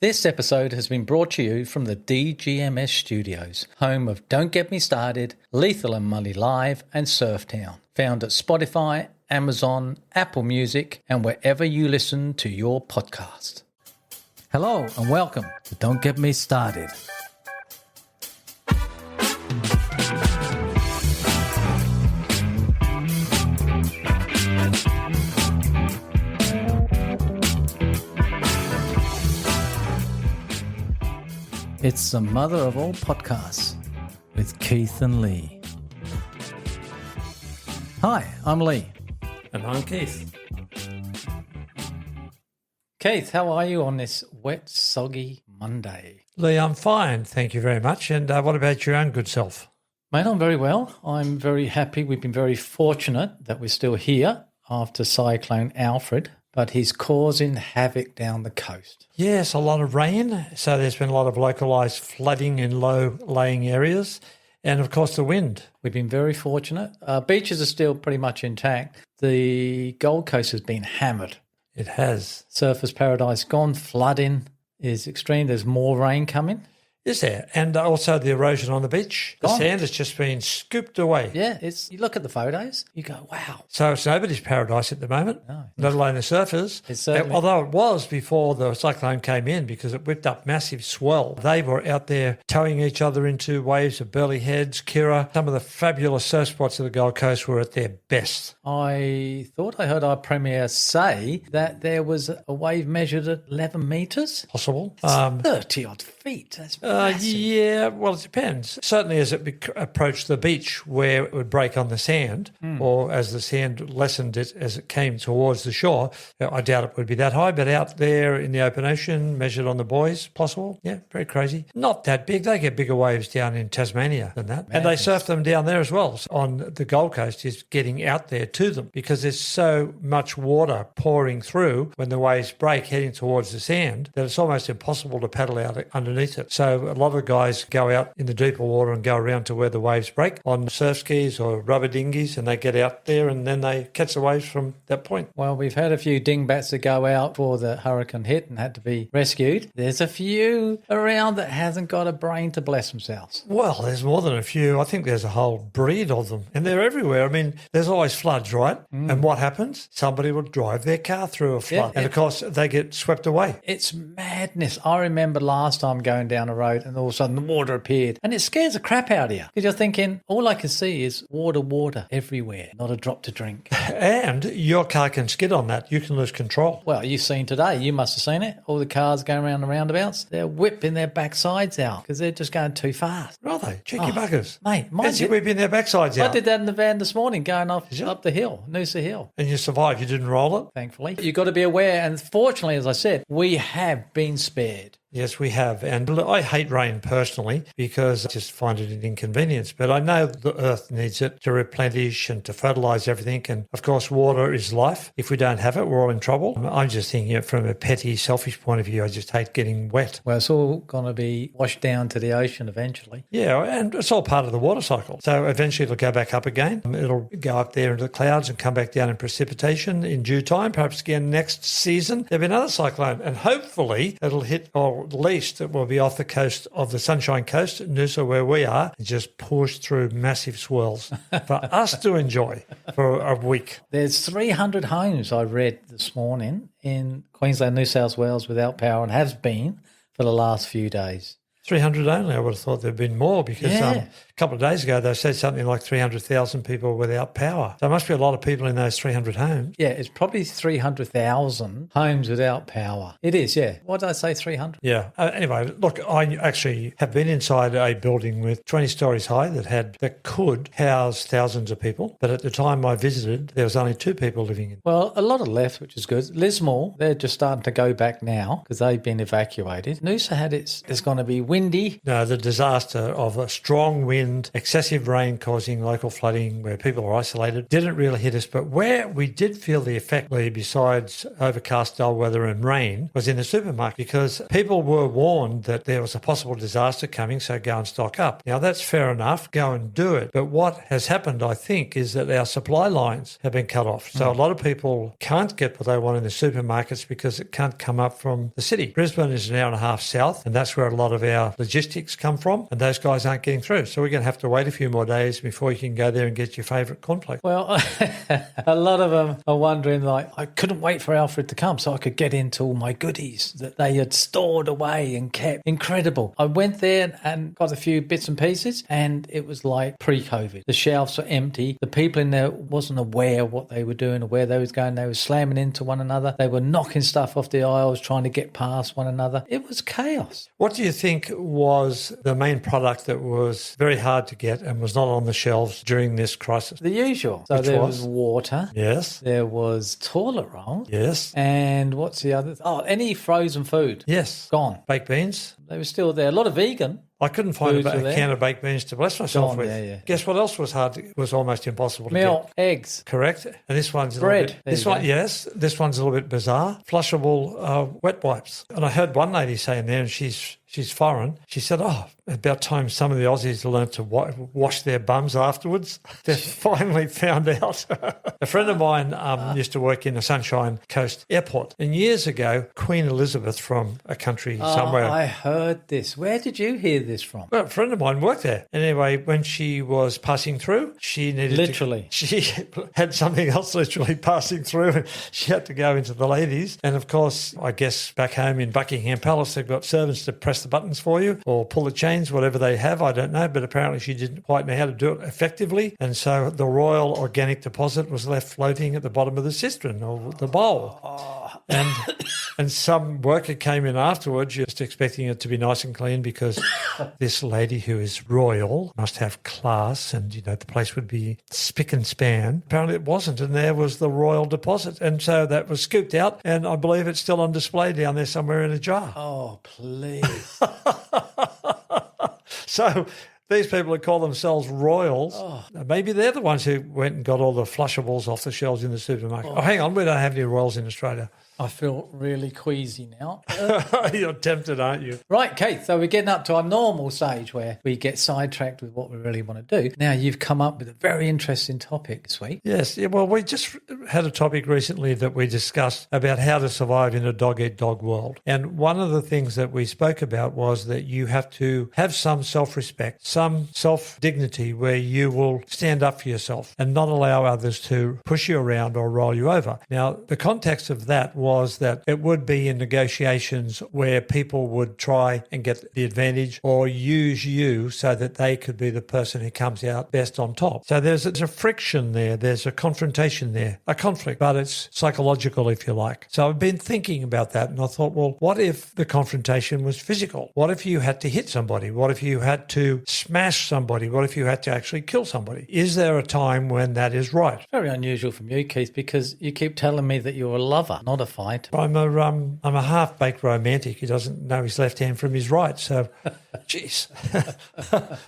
This episode has been brought to you from the DGMS Studios, home of Don't Get Me Started, Lethal and Mully Live, and Surftown. Found at Spotify, Amazon, Apple Music, and wherever you listen to your podcast. Hello and welcome to Don't Get Me Started. It's the mother of all podcasts with Keith and Lee. Hi, I'm Lee. And I'm Keith. Keith, how are you on this wet, soggy Monday? Lee, I'm fine, thank you very much. And what about your own good self? Mate, I'm very well. I'm very happy. We've been very fortunate that we're still here after Cyclone Alfred, but he's causing havoc down the coast. Yes, a lot of rain. So there's been a lot of localised flooding in low-lying areas. And, of course, the wind. We've been very fortunate. Beaches are still pretty much intact. The Gold Coast has been hammered. It has. Surfers' paradise gone. Flooding is extreme. There's more rain coming. Is there? And also the erosion on the beach. The sand has just been scooped away. Yeah, you look at the photos, you go, wow. So it's nobody's paradise at the moment, let alone the surfers. Although it was before the cyclone came in because it whipped up massive swell. They were out there towing each other into waves of Burleigh Heads, Kirra. Some of the fabulous surf spots of the Gold Coast were at their best. I thought I heard our Premier say that there was a wave measured at 11 metres. Possible. 30-odd feet. That's massive. Yeah, well, it depends. Certainly as it approached the beach where it would break on the sand, or as the sand lessened it as it came towards the shore, I doubt it would be that high, but out there in the open ocean, measured on the buoys, possible. Yeah, very crazy. Not that big. They get bigger waves down in Tasmania than that. Madness. And they surf them down there as well. On the Gold Coast is getting out there to them because there's so much water pouring through when the waves break heading towards the sand that it's almost impossible to paddle out underneath it. So a lot of guys go out in the deeper water and go around to where the waves break on surf skis or rubber dinghies, and they get out there and then they catch the waves from that point. Well, we've had a few dingbats that go out before the hurricane hit and had to be rescued. There's a few around that hasn't got a brain to bless themselves. Well, there's more than a few. I think there's a whole breed of them, and they're everywhere. I mean, there's always floods, right? And what happens? Somebody will drive their car through a flood, and of course they get swept away. It's madness. I remember last time going down a road and all of a sudden the water appeared, and it scares the crap out of you because you're thinking, all I can see is water everywhere, not a drop to drink. And your car can skid on that. You can lose control. Well, you've seen today, you must have seen it, all the cars going around the roundabouts, they're whipping their backsides out because they're just going too fast. Are they? Cheeky buggers. Mate, fancy whipping their backsides out. I did that in the van this morning going up the hill, Noosa Hill. And you survived, you didn't roll it? Thankfully. You've got to be aware, and fortunately, as I said, we have been spared. Yes, we have. And I hate rain personally because I just find it an inconvenience. But I know the earth needs it to replenish and to fertilise everything. And, of course, water is life. If we don't have it, we're all in trouble. I'm just thinking it from a petty, selfish point of view. I just hate getting wet. Well, it's all going to be washed down to the ocean eventually. Yeah, and it's all part of the water cycle. So eventually it'll go back up again. It'll go up there into the clouds and come back down in precipitation in due time, perhaps again next season. There'll be another cyclone. And hopefully it'll hit, or at least it will be off the coast of the Sunshine Coast, Noosa, where we are, and just push through massive swirls for us to enjoy for a week. There's 300 homes I read this morning in Queensland, New South Wales without power, and has been for the last few days. 300 only. I would have thought there'd been more because a couple of days ago they said something like 300,000 people without power. So there must be a lot of people in those 300 homes. Yeah, it's probably 300,000 homes without power. It is, yeah. What did I say, 300? Yeah. Anyway, look, I actually have been inside a building with 20 stories high that could house thousands of people. But at the time I visited, there was only 2 people living in. Well, a lot of left, which is good. Lismore, they're just starting to go back now because they've been evacuated. Noosa had it's going to be windy. No, the disaster of a strong wind wind, excessive rain causing local flooding where people are isolated, didn't really hit us. But where we did feel the effect, besides overcast, dull weather and rain, was in the supermarket, because people were warned that there was a possible disaster coming, so go and stock up. Now, that's fair enough. Go and do it. But what has happened, I think, is that our supply lines have been cut off. So a lot of people can't get what they want in the supermarkets because it can't come up from the city. Brisbane is an hour and a half south, and that's where a lot of our logistics come from, and those guys aren't getting through. So we're going to have to wait a few more days before you can go there and get your favourite cornflake. Well, a lot of them are wondering, like, I couldn't wait for Alfred to come so I could get into all my goodies that they had stored away and kept. Incredible. I went there and got a few bits and pieces, and it was like pre-COVID. The shelves were empty. The people in there wasn't aware of what they were doing or where they was going. They were slamming into one another. They were knocking stuff off the aisles, trying to get past one another. It was chaos. What do you think was the main product that was very hard to get and was not on the shelves during this crisis? The usual. So there was water. Yes. There was toilet roll. Yes. And what's the other? Oh, any frozen food. Yes. Gone. Baked beans. They were still there. A lot of vegan. I couldn't find a Foods can of baked beans to bless myself with. Yeah. Guess what else was hard? It was almost impossible to Milk, get. eggs. Correct. And this one's Bread. This one's a little bit bizarre. Flushable wet wipes. And I heard one lady saying there, and she's foreign. She said, about time some of the Aussies learned to wash their bums afterwards. They finally found out. A friend of mine used to work in the Sunshine Coast Airport. And years ago, Queen Elizabeth from a country somewhere. I heard this. Where did you hear this from? Well, a friend of mine worked there. Anyway, when she was passing through, she needed she had something else literally passing through, and she had to go into the ladies. And of course, I guess back home in Buckingham Palace, they've got servants to press the buttons for you or pull the chains, whatever they have, I don't know, but apparently she didn't quite know how to do it effectively, and so the royal organic deposit was left floating at the bottom of the cistern or the bowl. And some worker came in afterwards just expecting it to be nice and clean, because this lady who is royal must have class, and the place would be spick and span. Apparently it wasn't, and there was the royal deposit, and so that was scooped out, and I believe it's still on display down there somewhere in a jar. Oh, please. So these people who call themselves royals, maybe they're the ones who went and got all the flushables off the shelves in the supermarket. Oh, hang on, we don't have any royals in Australia. I feel really queasy now. You're tempted, aren't you? Right, Keith, so we're getting up to our normal stage where we get sidetracked with what we really want to do. Now, you've come up with a very interesting topic this week. Yes, well, we just had a topic recently that we discussed about how to survive in a dog-eat-dog world. And one of the things that we spoke about was that you have to have some self-respect, some self-dignity where you will stand up for yourself and not allow others to push you around or roll you over. Now, the context of that was that it would be in negotiations where people would try and get the advantage or use you so that they could be the person who comes out best on top. So there's a friction there. There's a confrontation there, a conflict, but it's psychological, if you like. So I've been thinking about that, and I thought, well, what if the confrontation was physical? What if you had to hit somebody? What if you had to smash somebody? What if you had to actually kill somebody? Is there a time when that is right? Very unusual from you, Keith, because you keep telling me that you're a lover, not a fight. I'm a half-baked romantic who doesn't know his left hand from his right. So, jeez.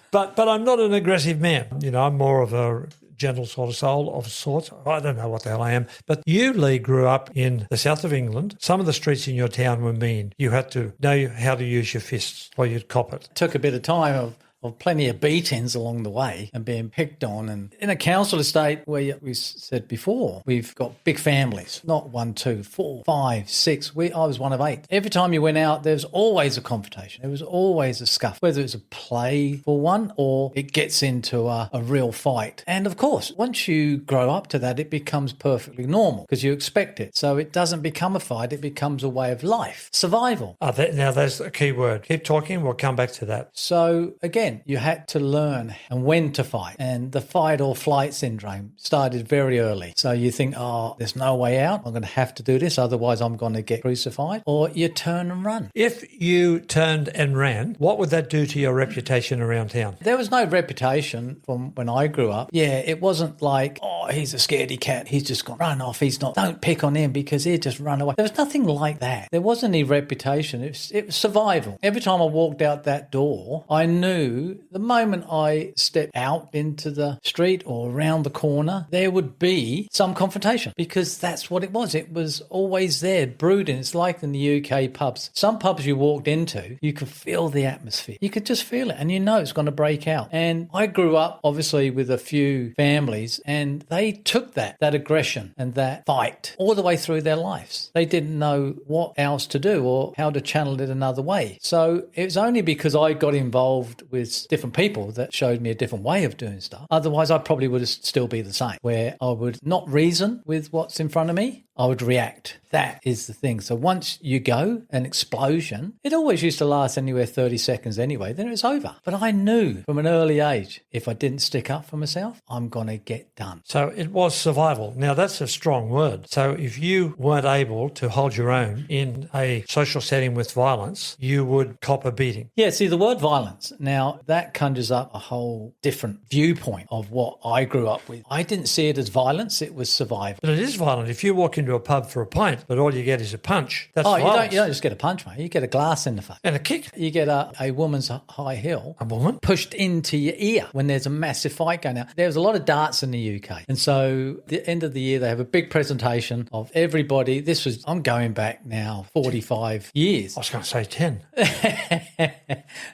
but I'm not an aggressive man. I'm more of a gentle sort of soul of sorts. I don't know what the hell I am. But you, Lee, grew up in the south of England. Some of the streets in your town were mean. You had to know how to use your fists or you'd cop it. Took a bit of time of plenty of beatings along the way and being picked on. And in a council estate where we said before, we've got big families, not 1, 2, 4, 5, 6. I was one of 8. Every time you went out, there's always a confrontation. There was always a scuff, whether it's a playful one or it gets into a real fight. And of course, once you grow up to that, it becomes perfectly normal because you expect it. So it doesn't become a fight. It becomes a way of life. Survival. Now, that's a key word. Keep talking. We'll come back to that. So again, you had to learn and when to fight. And the fight or flight syndrome started very early. So you think, there's no way out. I'm going to have to do this. Otherwise, I'm going to get crucified. Or you turn and run. If you turned and ran, what would that do to your reputation around town? There was no reputation from when I grew up. Yeah, it wasn't like, he's a scaredy cat. He's just going to run off. Don't pick on him because he'll just run away. There was nothing like that. There wasn't any reputation. It was survival. Every time I walked out that door, I knew knew the moment I stepped out into the street or around the corner, there would be some confrontation, because that's what it was. It was always there, brooding. It's like in the UK pubs. Some pubs you walked into, you could feel the atmosphere. You could just feel it, and you know it's going to break out. And I grew up, obviously, with a few families, and they took that aggression and that fight all the way through their lives. They didn't know what else to do or how to channel it another way. So it was only because I got involved with different people that showed me a different way of doing stuff. Otherwise, I probably would still be the same, where I would not reason with what's in front of me. I would react. That is the thing. So once you go, an explosion, it always used to last anywhere 30 seconds anyway, then it's over. But I knew from an early age, if I didn't stick up for myself, I'm going to get done. So it was survival. Now, that's a strong word. So if you weren't able to hold your own in a social setting with violence, you would cop a beating. Yeah, see, the word violence, now that conjures up a whole different viewpoint of what I grew up with. I didn't see it as violence, it was survival. But it is violent. If you walk into a pub for a pint, but all you get is a punch, that's violence. You don't just get a punch, mate. You get a glass in the face. And a kick. You get a woman's high heel. A woman? Pushed into your ear when there's a massive fight going on. There was a lot of darts in the UK. And so the end of the year, they have a big presentation of everybody. I'm going back now 45 years. I was going to say 10.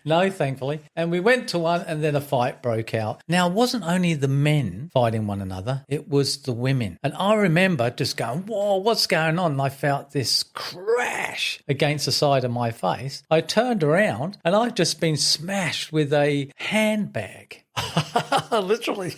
No, thankfully. And we went to one, and then a fight broke out. Now, it wasn't only the men fighting one another, it was the women. And I remember just going, whoa, what's going on? And I felt this crash against the side of my face. I turned around, and I'd just been smashed with a handbag. Literally.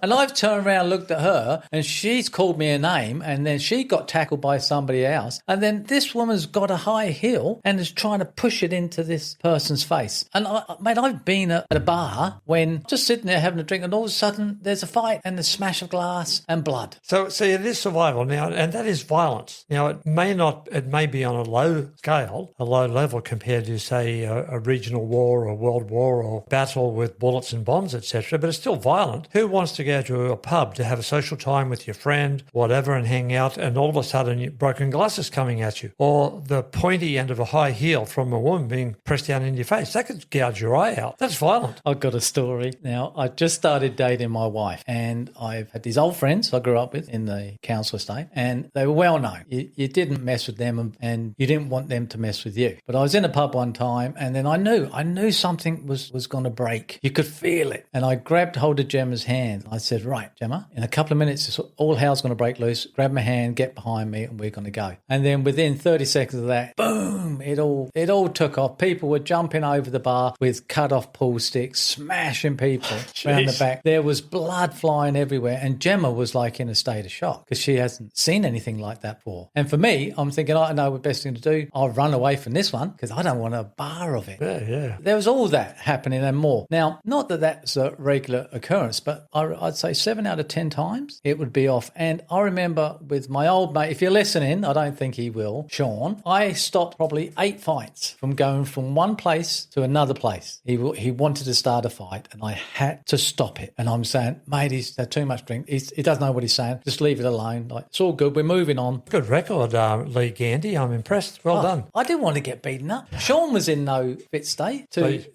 And I've turned around, looked at her, and she's called me a name, and then she got tackled by somebody else. And then this woman's got a high heel and is trying to push it into this person's face. And I've been at a bar when just sitting there having a drink, and all of a sudden there's a fight and a smash of glass and blood. So it is survival now, and that is violence. Now, it may be on a low scale, a low level compared to, say, a regional war or world war or battle with bullets and bombs, etc., but it's still violent. Who wants to go to a pub to have a social time with your friend, whatever, and hang out, and all of a sudden broken glasses coming at you, or the pointy end of a high heel from a woman being pressed down in your face? That could gouge your eye out. That's violent. I've got a story. Now, I just started dating my wife, and I've had these old friends I grew up with in the council estate, and they were well known. You didn't mess with them, and you didn't want them to mess with you. But I was in a pub one time, and then I knew something was going to break. You could feel it. And I grabbed hold of Gemma's hand. I said, right, Gemma, in a couple of minutes, all hell's going to break loose. Grab my hand, get behind me, and we're going to go. And then within 30 seconds of that, boom, it all took off. People were jumping over the bar with cut-off pool sticks, smashing people around the back. There was blood flying everywhere. And Gemma was like in a state of shock because she hasn't seen anything like that before. And for me, I'm thinking, I know what the best thing to do. I'll run away from this one because I don't want a bar of it. Yeah. There was all that happening and more. Now, not that that's a regular occurrence, but I'd say 7 out of 10 times it would be off. And I remember with my old mate, if you're listening, I don't think he will, Sean, I stopped probably 8 fights from going from one place to another place. He wanted to start a fight and I had to stop it. And I'm saying, mate, he's had too much drink. He doesn't know what he's saying. Just leave it alone. Like, it's all good. We're moving on. Good record, Lee Gandy. I'm impressed. Well done. I didn't want to get beaten up. Sean was in no fit state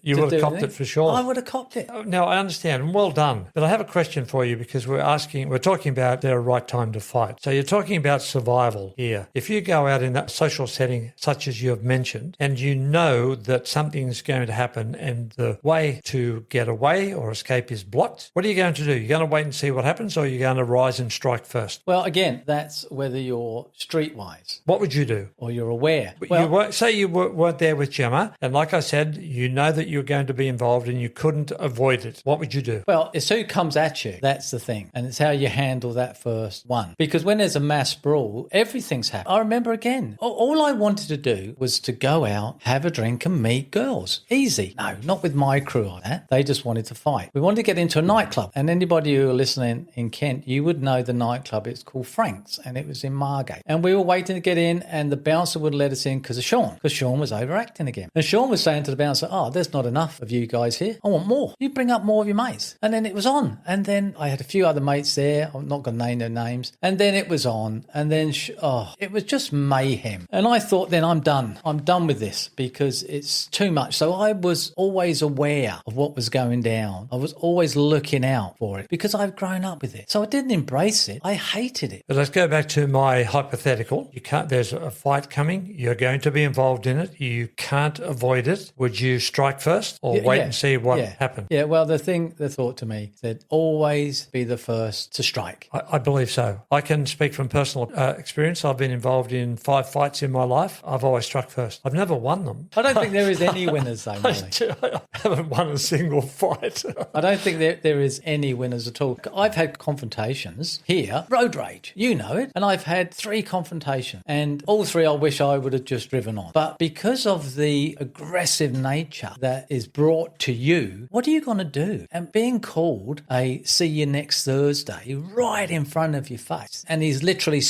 you would have copped it for sure. I would have copped it. Now, I understand, and well done. But I have a question for you because we're talking about the right time to fight. So you're talking about survival here. If you go out in that social setting, such as you have mentioned, and you know that something's going to happen and the way to get away or escape is blocked, what are you going to do? You're going to wait and see what happens, or you're going to rise and strike first? Well, again, that's whether you're streetwise. What would you do? Or you're aware. Say you weren't there with Gemma, and like I said, you know that you're going to be involved and you couldn't avoid it. What would you do? Well, it's who comes at you. That's the thing. And it's how you handle that first one. Because when there's a mass brawl, everything's happening. I remember again, all I wanted to do was to go out, have a drink and meet girls. Easy. No, not with my crew on that. They just wanted to fight. We wanted to get into a nightclub. And anybody who are listening in Kent, you would know the nightclub. It's called Frank's and it was in Margate. And we were waiting to get in and the bouncer wouldn't let us in because of Sean. Because Sean was overacting again. And Sean was saying to the bouncer, there's not enough of you guys here. I want more. You bring up more of your mates? And then it was on. And then I had a few other mates there. I'm not going to name their names. And then it was on. And then, it was just mayhem. And I thought, then I'm done. I'm done with this because it's too much. So I was always aware of what was going down. I was always looking out for it because I've grown up with it. So I didn't embrace it. I hated it. But let's go back to my hypothetical. There's a fight coming. You're going to be involved in it. You can't avoid it. Would you strike first or wait and see what happens? Yeah, well, the thought to me said, always be the first to strike. I believe so. I can speak from personal experience. I've been involved in 5 fights in my life. I've always struck first. I've never won them. I don't think there is any winners though, Molly. I haven't won a single fight. I don't think there is any winners at all. I've had confrontations here, road rage, you know it, and I've had 3 confrontations, and all 3 I wish I would have just driven on. But because of the aggressive nature that is brought to you, what are you going to do? And being called a see you next Thursday right in front of your face, and he's literally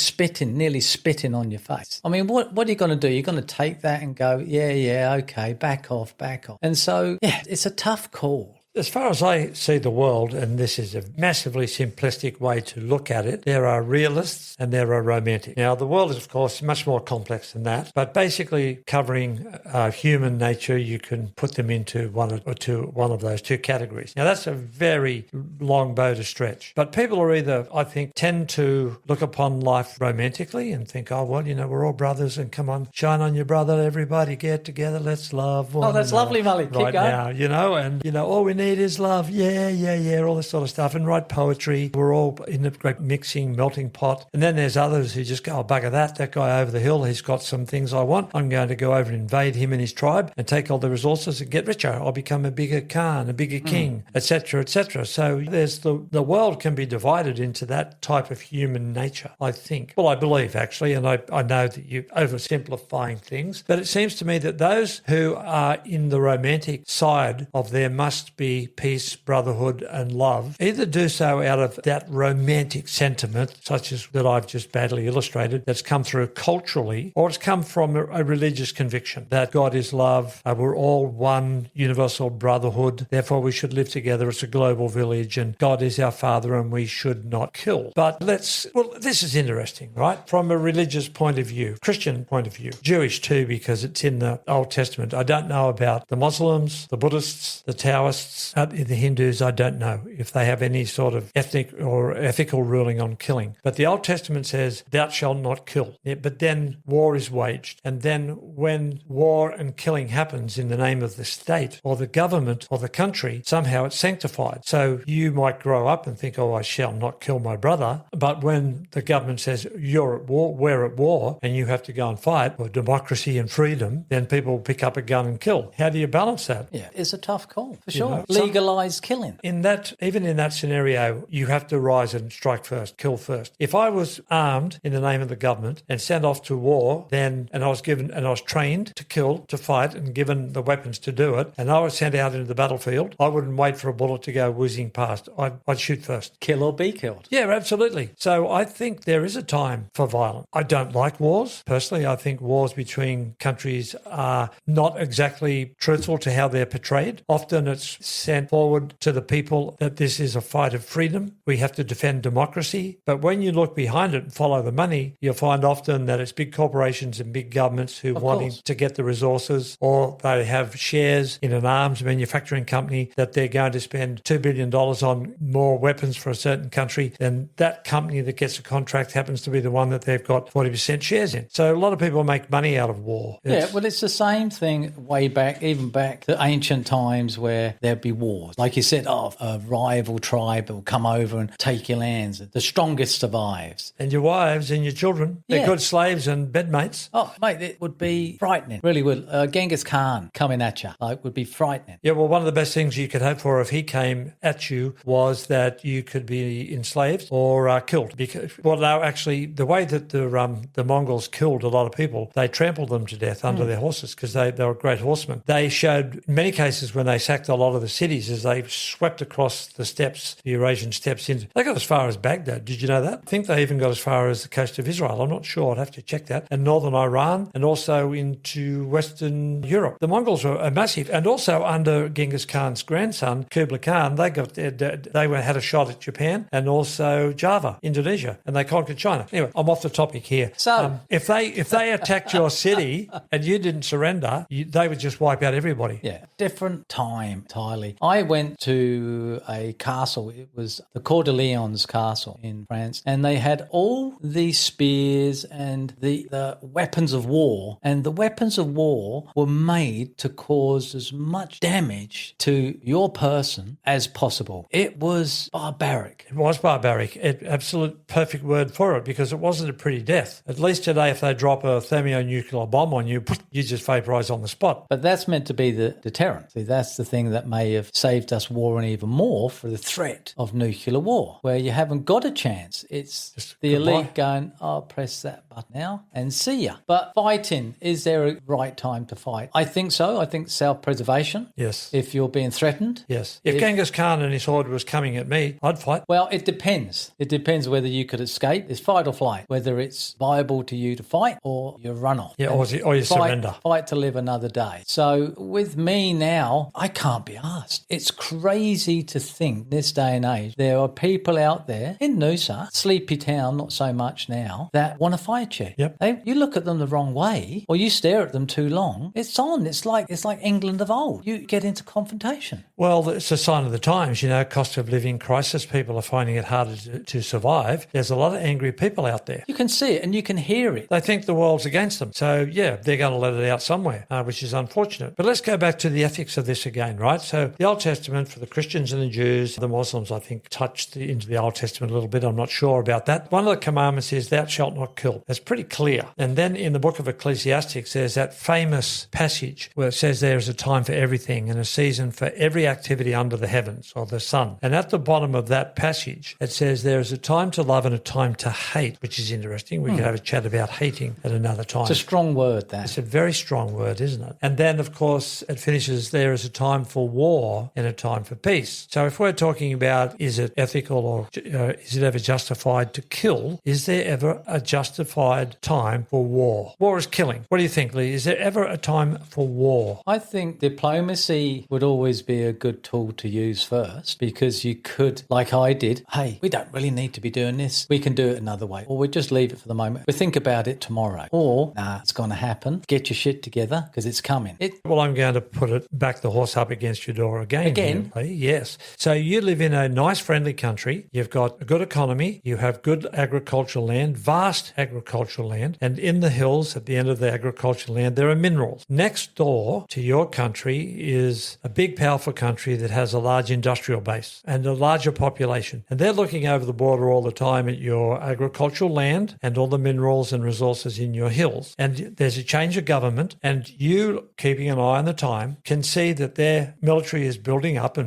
nearly spitting on your face. I mean, what are you going to do? You're going to take that and go, yeah, okay, back off. And so, it's a tough call. As far as I see the world, and this is a massively simplistic way to look at it, there are realists and there are romantics. Now, the world is, of course, much more complex than that, but basically covering human nature, you can put them into one of those 2 categories. Now, that's a very long bow to stretch, but people are either, I think, tend to look upon life romantically and think, oh, well, we're all brothers and come on, shine on your brother, everybody get together, let's love one that's another lovely, Molly. Keep right going. now, and, all we need is love. Yeah, all this sort of stuff. And write poetry. We're all in a great mixing, melting pot. And then there's others who just go, oh, bugger that guy over the hill, he's got some things I want. I'm going to go over and invade him and his tribe and take all the resources and get richer. I'll become a bigger Khan, a bigger king, etc., etc. So there's the world can be divided into that type of human nature, I think. Well, I believe, actually, and I know that you're oversimplifying things, but it seems to me that those who are in the romantic side of there must be peace, brotherhood and love, either do so out of that romantic sentiment, such as that I've just badly illustrated, that's come through culturally, or it's come from a religious conviction that God is love, we're all one universal brotherhood, therefore we should live together, it's a global village, and God is our Father and we should not kill. But this is interesting, right? From a religious point of view, Christian point of view, Jewish too, because it's in the Old Testament. I don't know about the Muslims, the Buddhists, the Taoists, the Hindus. I don't know if they have any sort of ethnic or ethical ruling on killing. But the Old Testament says, thou shalt not kill. Yeah, but then war is waged. And then when war and killing happens in the name of the state or the government or the country, somehow it's sanctified. So you might grow up and think, oh, I shall not kill my brother. But when the government says you're at war, we're at war, and you have to go and fight for democracy and freedom, then people pick up a gun and kill. How do you balance that? Yeah, it's a tough call, for sure. Legalised killing. Even in that scenario, you have to rise and strike first, kill first. If I was armed in the name of the government and sent off to war, and I was trained to kill, to fight, and given the weapons to do it, and I was sent out into the battlefield, I wouldn't wait for a bullet to go whizzing past. I'd shoot first. Kill or be killed. Yeah, absolutely. So I think there is a time for violence. I don't like wars. Personally, I think wars between countries are not exactly truthful to how they're portrayed. Often it's sent forward to the people that this is a fight of freedom. We have to defend democracy. But when you look behind it and follow the money, you'll find often that it's big corporations and big governments who want to get the resources, or they have shares in an arms manufacturing company that they're going to spend $2 billion on more weapons for a certain country. And that company that gets a contract happens to be the one that they've got 40% shares in. So a lot of people make money out of war. It's the same thing way back, even back to ancient times where there'd be wars. Like you said, a rival tribe will come over and take your lands. The strongest survives. And your wives and your children, they're good slaves and bedmates. Oh, mate, it would be frightening. Really would. Genghis Khan coming at you, would be frightening. Yeah, well, one of the best things you could hope for if he came at you was that you could be enslaved or killed. Because, actually, the way that the Mongols killed a lot of people, they trampled them to death under their horses because they were great horsemen. They showed, in many cases, when they sacked a lot of the cities as they swept across the steppes, the Eurasian steppes. They got as far as Baghdad. Did you know that? I think they even got as far as the coast of Israel. I'm not sure. I'd have to check that. And northern Iran and also into Western Europe. The Mongols were massive. And also under Genghis Khan's grandson, Kublai Khan, they had a shot at Japan and also Java, Indonesia, and they conquered China. Anyway, I'm off the topic here. So if they attacked your city and you didn't surrender, they would just wipe out everybody. yeah, different time entirely. I went to a castle. It was the Coeur de Lion's castle in France, and they had all these spears and the weapons of war. And the weapons of war were made to cause as much damage to your person as possible. It was barbaric. It was barbaric. Absolute perfect word for it, because it wasn't a pretty death. At least today, if they drop a thermonuclear bomb on you, you just vaporise on the spot. But that's meant to be the deterrent. See, that's the thing that may have saved us warring even more for the threat of nuclear war, where you haven't got a chance. It's Just the goodbye. elite going, oh, press that button now and see ya. But fighting, is there a right time to fight? I think so. I think self-preservation. Yes. If you're being threatened. Yes. If Genghis Khan and his horde was coming at me, I'd fight. Well, it depends. It depends whether you could escape. It's fight or flight. Whether it's viable to you to fight or you run off. Yeah, or you surrender. Fight to live another day. So with me now, I can't be asked. It's crazy to think this day and age there are people out there in Noosa, sleepy town, not so much now, that want to fight you. Yep. You look at them the wrong way, or you stare at them too long. It's on. It's like England of old. You get into confrontation. Well, it's a sign of the times, cost of living crisis. People are finding it harder to survive. There's a lot of angry people out there. You can see it and you can hear it. They think the world's against them. So, yeah, they're going to let it out somewhere, which is unfortunate. But let's go back to the ethics of this again, right? So the Old Testament for the Christians and the Jews, the Muslims, I think, touched into the Old Testament a little bit. I'm not sure about that. One of the commandments is thou shalt not kill. That's pretty clear. And then in the book of Ecclesiastes, there's that famous passage where it says there is a time for everything and a season for every activity under the heavens or the sun. And at the bottom of that passage, it says there is a time to love and a time to hate, which is interesting. We could have a chat about hating at another time. It's a strong word, that. It's a very strong word, isn't it? And then, of course, it finishes, there is a time for war and a time for peace. So if we're talking about, is it ethical or is it ever justified to kill? Is there ever a justified time for war? War is killing. What do you think, Lee? Is there ever a time for war? I think diplomacy would always be a good tool to use first, because you could, like I did, hey, we don't really need to be doing this. We can do it another way. Or we just leave it for the moment. We think about it tomorrow. Or, nah, it's going to happen. Get your shit together because it's coming. Well, I'm going to back the horse up against your door again. Here, Lee. Yes. So you live in a nice, friendly country. You've got a good economy. You have good agricultural land, vast agricultural land. And in the hills at the end of the agricultural land, there are minerals. Next door to your country is a big, powerful country that has a large industrial base and a larger population. And they're looking over the border all the time at your agricultural land and all the minerals and resources in your hills. And there's a change of government, and you, keeping an eye on the time, can see that their military is building up,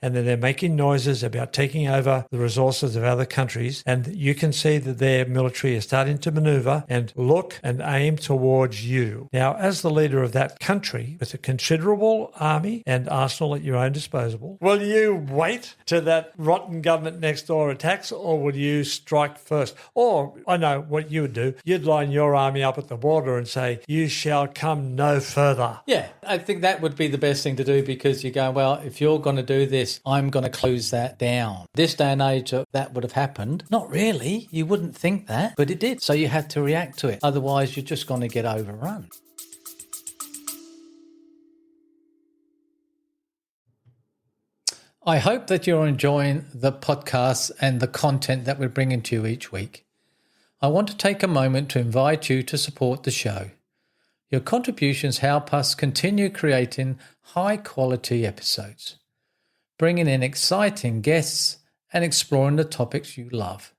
and then they're making noises about taking over the resources of other countries. And you can see that their military is starting to maneuver and look and aim towards you. Now, as the leader of that country with a considerable army and arsenal at your own disposal, will you wait till that rotten government next door attacks, or will you strike first? Or, I know what you would do. You'd line your army up at the border and say, you shall come no further. Yeah, I think that would be the best thing to do, because you go, well, if you're going to do this, I'm going to close that down. This day and age, that would have happened. Not really. You wouldn't think that, but it did. So you had to react to it. Otherwise, you're just going to get overrun. I hope that you're enjoying the podcasts and the content that we're bringing to you each week. I want to take a moment to invite you to support the show. Your contributions help us continue creating high-quality episodes, bringing in exciting guests and exploring the topics you love.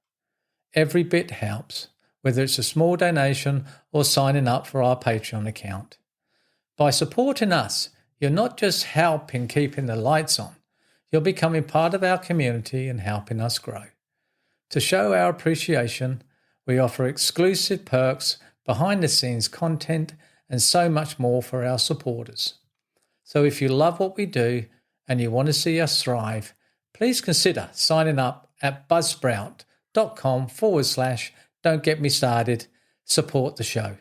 Every bit helps, whether it's a small donation or signing up for our Patreon account. By supporting us, you're not just helping keeping the lights on, you're becoming part of our community and helping us grow. To show our appreciation, we offer exclusive perks, behind-the-scenes content, and so much more for our supporters. So if you love what we do and you want to see us thrive, please consider signing up at buzzsprout.com/Don't Get Me Started. Support the show.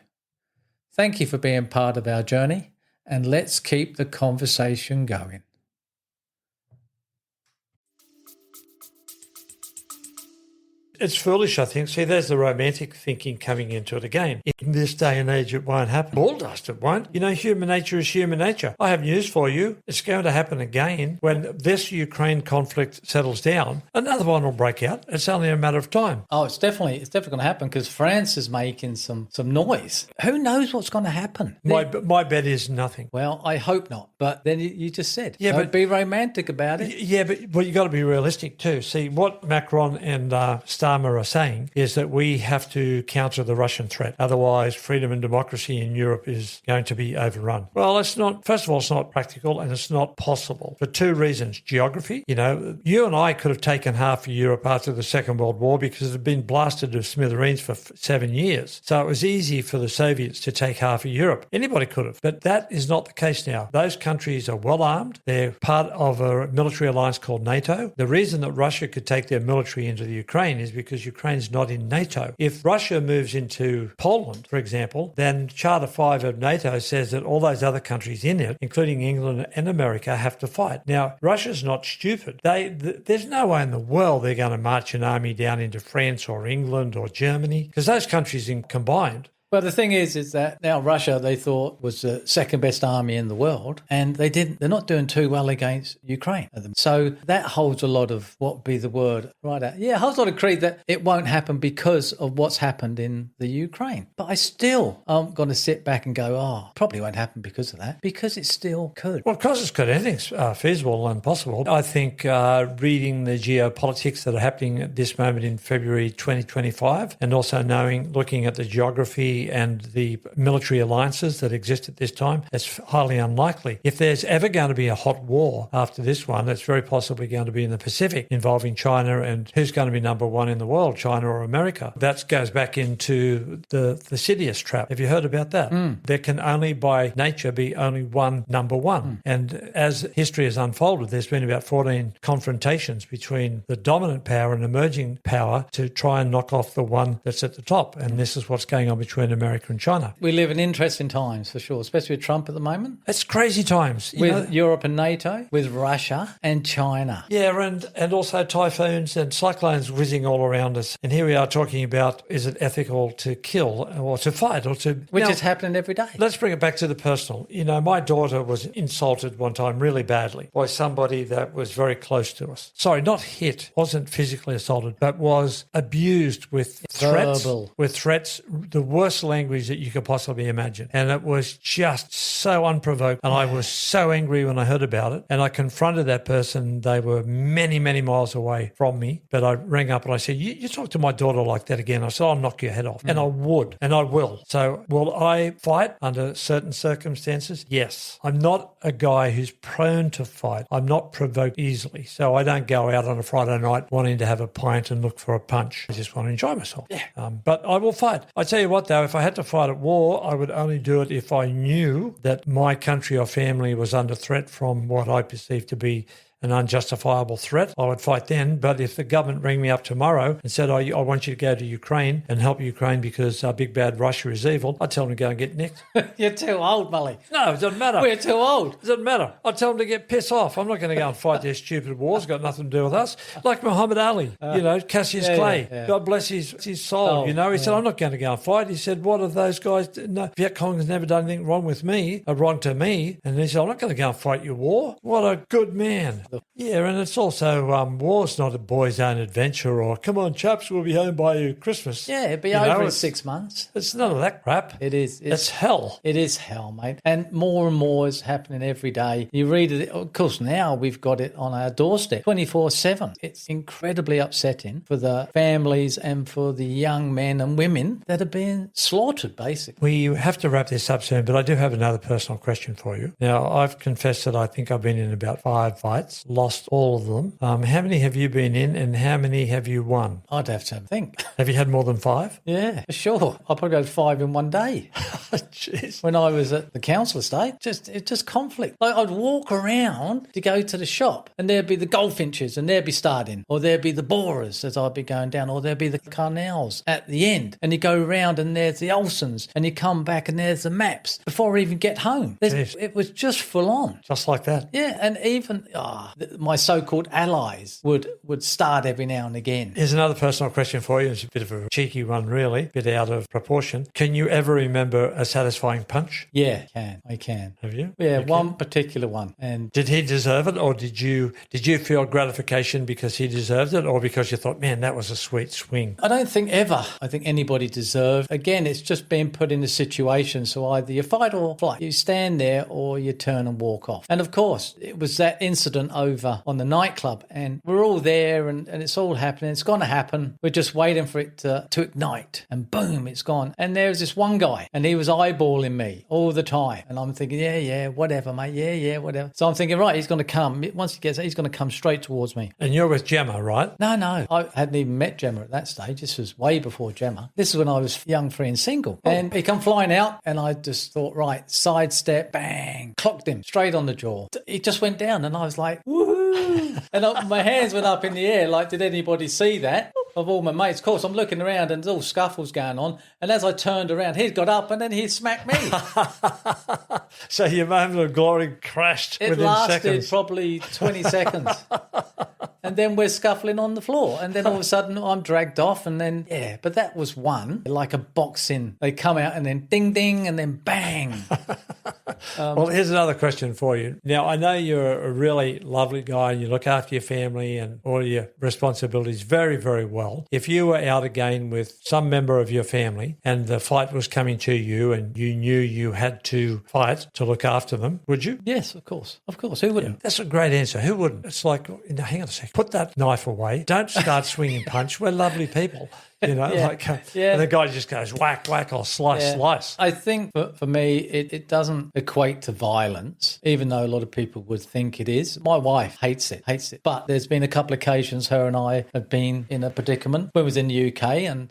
Thank you for being part of our journey, and let's keep the conversation going. It's foolish, I think. See, there's the romantic thinking coming into it again. In this day and age, it won't happen. All dust, it won't. You know, human nature is human nature. I have news for you. It's going to happen again. When this Ukraine conflict settles down, another one will break out. It's only a matter of time. Oh, it's definitely going to happen because France is making some noise. Who knows what's going to happen? My bet is nothing. Well, I hope not. But then you just said, but be romantic about it. Yeah, but you got to be realistic too. See, what Macron and Starmer are saying is that we have to counter the Russian threat. Otherwise, freedom and democracy in Europe is going to be overrun. Well, it's not. First of all, it's not practical and it's not possible for two reasons. Geography. You know, you and I could have taken half of Europe after the Second World War because it had been blasted to smithereens for 7 years. So it was easy for the Soviets to take half of Europe. Anybody could have. But that is not the case now. Those countries are well armed. They're part of a military alliance called NATO. The reason that Russia could take their military into the Ukraine is because Ukraine's not in NATO. If Russia moves into Poland, for example, then Charter 5 of NATO says that all those other countries in it, including England and America, have to fight. Now, Russia's not stupid. There's no way in the world they're going to march an army down into France or England or Germany because those countries combined. Well, the thing is that now Russia, they thought, was the second best army in the world, and they're not doing too well against Ukraine. So that holds a lot of, what would be the word? Holds a lot of creed that it won't happen because of what's happened in the Ukraine. But I still am going to sit back and go, probably won't happen because of that, because it still could. Well, of course it's could. Anything's feasible and possible. I think reading the geopolitics that are happening at this moment in February 2025, and also looking at the geography and the military alliances that exist at this time, it's highly unlikely. If there's ever going to be a hot war after this one, it's very possibly going to be in the Pacific involving China, and who's going to be number one in the world, China or America? That goes back into the Thucydides trap. Have you heard about that? There can only by nature be only one number one. And as history has unfolded, there's been about 14 confrontations between the dominant power and emerging power to try and knock off the one that's at the top. And this is what's going on between America and China. We live in interesting times for sure, especially with Trump at the moment. It's crazy times. With Europe and NATO, with Russia and China. Yeah, and also typhoons and cyclones whizzing all around us. And here we are talking about, is it ethical to kill or to fight or to... Which is happening every day. Let's bring it back to the personal. You know, my daughter was insulted one time really badly by somebody that was very close to us. Sorry, not hit, wasn't physically assaulted, but was abused with threats. Verbal. With threats, the worst language that you could possibly imagine. And it was just so unprovoked. And I was so angry when I heard about it. And I confronted that person. They were many, many miles away from me. But I rang up and I said, you talk to my daughter like that again. I said, I'll knock your head off. And I would. And I will. So will I fight under certain circumstances? Yes. I'm not a guy who's prone to fight. I'm not provoked easily. So I don't go out on a Friday night wanting to have a pint and look for a punch. I just want to enjoy myself. Yeah. But I will fight. I tell you what, though, if I had to fight at war, I would only do it if I knew that my country or family was under threat from what I perceive to be an unjustifiable threat. I would fight then. But if the government rang me up tomorrow and said, I want you to go to Ukraine and help Ukraine because big bad Russia is evil, I'd tell them to go and get nicked. You're too old, Molly. No, it doesn't matter. We're too old. It doesn't matter. I'd tell them to get pissed off. I'm not going to go and fight their stupid wars. It's got nothing to do with us. Like Muhammad Ali, Cassius Clay. Yeah. God bless his soul. He said, I'm not going to go and fight. He said, what have those guys... No, Viet Cong has never done anything wrong to me. And he said, I'm not going to go and fight your war. What a good man. Yeah, and it's also, war's not a boy's own adventure or, come on, chaps, we'll be home by Christmas. Yeah, it'll be over in 6 months. It's none of that crap. It is. It's hell. It is hell, mate. And more is happening every day. You read it, of course, now we've got it on our doorstep 24/7. It's incredibly upsetting for the families and for the young men and women that are being slaughtered, basically. We have to wrap this up soon, but I do have another personal question for you. Now, I've confessed that I think I've been in about 5 fights. fights, lost all of them. How many have you been in and how many have you won? I'd have to think. Have you had more than 5? Yeah, for sure. I probably had 5 in one day. Jeez. When I was at the council estate, it's just conflict. Like I'd walk around to go to the shop and there'd be the goldfinches and they'd be starting, or there'd be the borers as I'd be going down, or there'd be the carnels at the end. And you go around and there's the Olsons and you come back and there's the maps before I even get home. It was just full on. Just like that. Yeah, and even my so-called allies would start every now and again. Here's another personal question for you. It's a bit of a cheeky one, really, a bit out of proportion. Can you ever remember a satisfying punch? Yeah, I can. Have you? Yeah, Okay. one particular one. And did he deserve it, or did you feel gratification because he deserved it, or because you thought, man, that was a sweet swing? I don't think ever. I think anybody deserved. Again, it's just being put in a situation. So either you fight or flight. You stand there or you turn and walk off. And of course, it was that incident over on the nightclub, and we're all there and it's all happening. It's going to happen. We're just waiting for it to ignite, and boom, it's gone. And there was this one guy and he was eyeballing me all the time. And I'm thinking, yeah, whatever, mate. Yeah, whatever. So I'm thinking, right, he's going to come. Once he gets there, he's going to come straight towards me. And you're with Gemma, right? No. I hadn't even met Gemma at that stage. This was way before Gemma. This is when I was young, free and single. And he come flying out and I just thought, right, sidestep, bang, clocked him straight on the jaw. He just went down and I was like, woohoo. And my hands went up in the air like, did anybody see that? Of all my mates. Of course, I'm looking around and there's all scuffles going on. And as I turned around, he'd got up and then he smacked me. So your moment of glory crashed within seconds. It lasted probably 20 seconds. And then we're scuffling on the floor. And then all of a sudden I'm dragged off and then, yeah. But that was one, like a boxing. They come out and then ding, ding, and then bang. Well, here's another question for you. Now, I know you're a really lovely guy and you look after your family and all your responsibilities very, very well. If you were out again with some member of your family and the fight was coming to you and you knew you had to fight to look after them, would you? Yes, of course. Of course. Who wouldn't? Yeah, that's a great answer. Who wouldn't? It's like, hang on a second, put that knife away. Don't start swinging punch. We're lovely people. You know, and the guy just goes whack, whack, or slice, slice. I think for me, it doesn't equate to violence, even though a lot of people would think it is. My wife hates it. But there's been a couple of occasions her and I have been in a predicament. We was in the UK and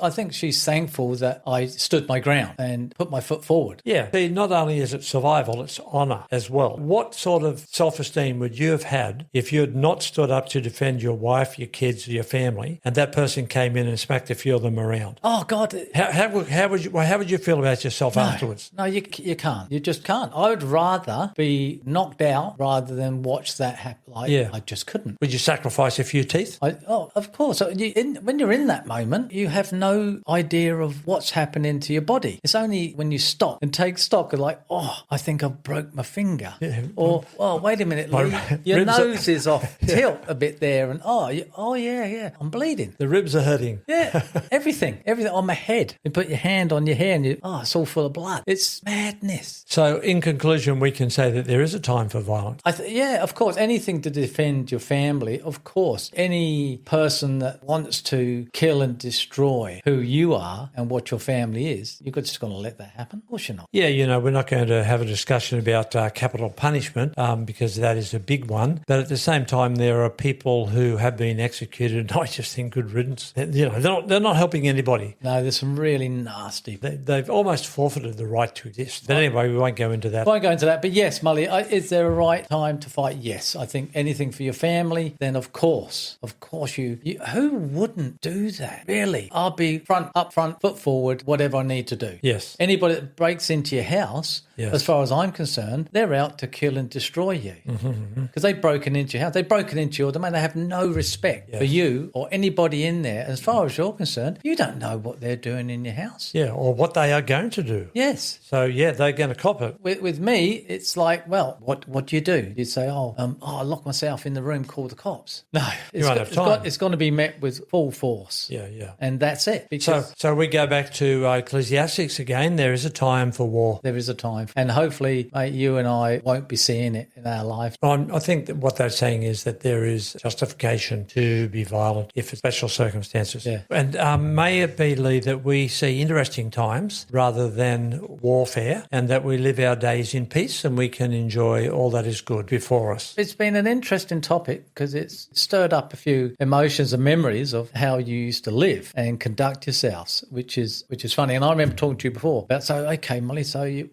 I think she's thankful that I stood my ground and put my foot forward. Yeah. See, not only is it survival, it's honour as well. What sort of self-esteem would you have had if you had not stood up to defend your wife, your kids, your family, and that person came in and smacked a few of them around? Oh God! How would you feel about yourself afterwards? No, you can't. You just can't. I would rather be knocked out rather than watch that happen. I just couldn't. Would you sacrifice a few teeth? Of course. When you're in that moment, you have no idea of what's happening to your body. It's only when you stop and take stock of like, I think I broke my finger, or wait a minute, Lee, your nose is off tilt a bit there, and yeah, I'm bleeding. The ribs are hurting. Yeah. Everything on my head. You put your hand on your hair and it's all full of blood. It's madness. So in conclusion, we can say that there is a time for violence. Yeah, of course. Anything to defend your family, of course. Any person that wants to kill and destroy who you are and what your family is, you're just going to let that happen? Of course you're not. Yeah, we're not going to have a discussion about capital punishment because that is a big one. But at the same time, there are people who have been executed, and I just think good riddance. They're not helping anybody. No, there's some really nasty. They've almost forfrighted the right to exist. But anyway, we won't go into that. But yes, Mully, is there a right time to fight? Yes, I think anything for your family, then of course you who wouldn't do that? Really? I'll be up front, foot forward, whatever I need to do. Yes. Anybody that breaks into your house, as far as I'm concerned, they're out to kill and destroy you. Because they've broken into your house. They've broken into your domain. They have no respect for you or anybody in there. As far as you're concerned, you don't know what they're doing in your house. Yeah, or what they are going to do. Yes. So, they're going to cop it. With me, it's like, well, what do you do? You'd say, I lock myself in the room, call the cops. No. It's going to be met with full force. Yeah. And that's it. So we go back to Ecclesiastes again. There is a time for war. There is a time. time. And hopefully, mate, you and I won't be seeing it in our life. I think that what they're saying is that there is justification to be violent if it's special circumstances. Yeah. And may it be, Lee, that we see interesting times rather than warfare, and that we live our days in peace and we can enjoy all that is good before us. It's been an interesting topic because it's stirred up a few emotions and memories of how you used to live and conduct yourselves, which is funny. And I remember talking to you before about, so, okay, Molly,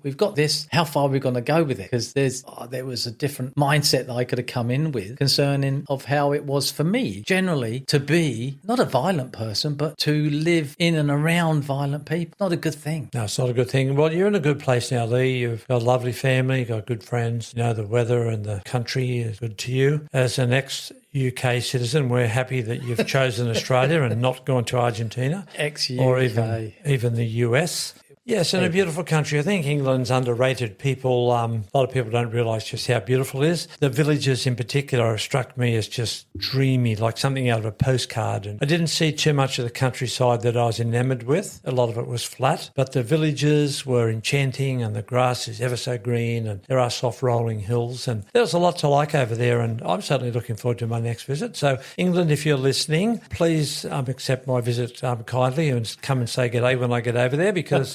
we've got this. How far are we going to go with it? Because there was a different mindset that I could have come in with concerning of how it was for me generally to be not a violent person, but to live in and around violent people. Not a good thing. No, it's not a good thing. Well, you're in a good place now, Lee. You've got a lovely family, you've got good friends. You know, the weather and the country is good to you. As an ex-UK citizen, we're happy that you've chosen Australia and not gone to Argentina. Ex-UK. Or even the US. Yes, and a beautiful country. I think England's underrated. A lot of people don't realise just how beautiful it is. The villages in particular have struck me as just dreamy, like something out of a postcard. And I didn't see too much of the countryside that I was enamoured with. A lot of it was flat, but the villages were enchanting and the grass is ever so green and there are soft rolling hills. And there's a lot to like over there, and I'm certainly looking forward to my next visit. So England, if you're listening, please accept my visit kindly and come and say g'day when I get over there, because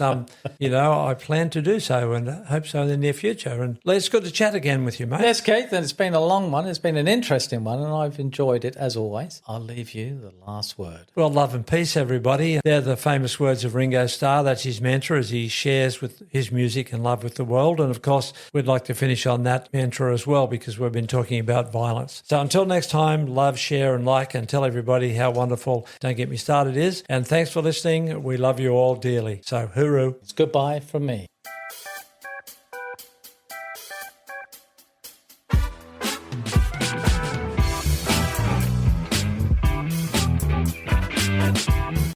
I plan to do so and hope so in the near future. And Lee, it's good to chat again with you, mate. Yes, Keith, and it's been a long one. It's been an interesting one, and I've enjoyed it as always. I'll leave you the last word. Well, love and peace, everybody. They're the famous words of Ringo Starr. That's his mantra as he shares with his music and love with the world. And of course, we'd like to finish on that mantra as well, because we've been talking about violence. So until next time, love, share and like, and tell everybody how wonderful Don't Get Me Started is. And thanks for listening. We love you all dearly. So hooroo. It's goodbye from me.